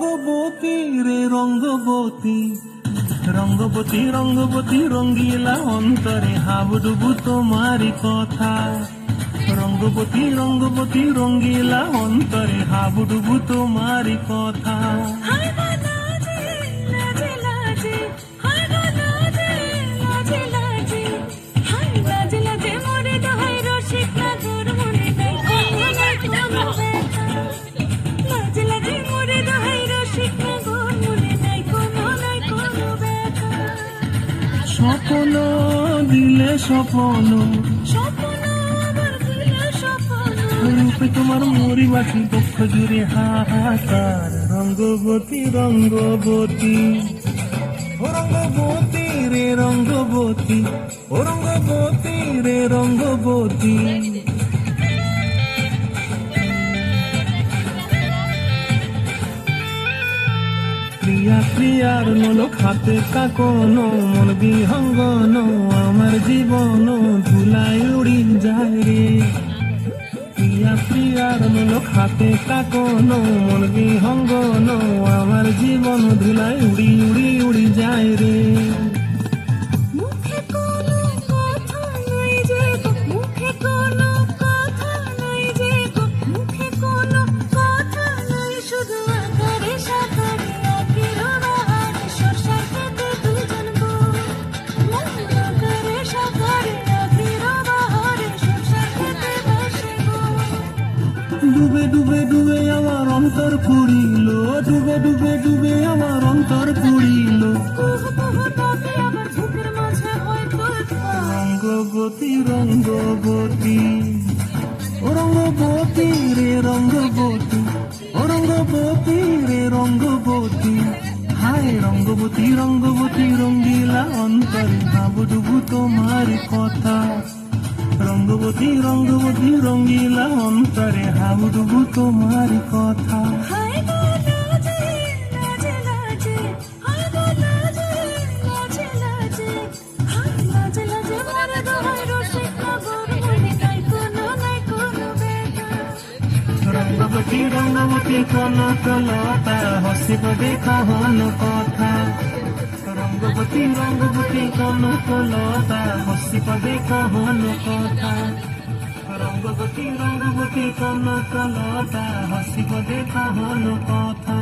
রঙ্গবতী রে রঙ্গবতী, রঙ্গবতী রঙ্গবতী রঙ্গিলা অন্তরে হাবুডুবু তোমারি কথা। রঙ্গবতী রঙ্গবতী রঙ্গিলা অন্তরে হাবুডুবু তোমারি কথা। স্বপ্ন দিলে স্বপ্ন, রূপে তোমার মরি বাকি পক্ষ জুড়ে হাহাকার। রঙ্গবতী রঙ্গবতী, ও রঙ্গবতী রে রঙ্গবতী, ও রঙ্গবতী রে রঙ্গবতী। প্রিয়া প্রিয়ার নোলক হাতে কাকনো, মন বিহঙ্গন আমার জীবন ধুলায় উড়ি যায় রে। প্রিয়া প্রিয়ার নোলক হাতে কাকনো, মন বিহঙ্গন আমার জীবন ধুলায় উড়ি উড়ি উড়ি যায় রে। ডুবে ডুবে ডুবে আমার অন্তর পুরিল, ডুবে ডুবে ডুবে আমার অন্তর পুরিল। রঙ্গবতী রঙ্গবতী, ও রঙ্গবতী রে রঙ্গবতী, ও রঙ্গবতী রে রঙ্গবতী। হায় রঙ্গবতী রঙ্গবতী রঙ্গিলা অন্তরে হাবুডুবু তোমার কথা। রঙ্গবতী রঙ্গবতী রঙ্গিলা অন্তরে হাবুডুবু তোমার কথা। রঙ্গবতী রঙ্গবতী কনকলতা হসিব দেখা হন কথা। রঙ্গবতী রঙ্গবতী কনকলতা হসিব দেখা হন কথা। রঙ্গবতী রঙ্গবতী কনকলতা হসিব দেখা হন কথা।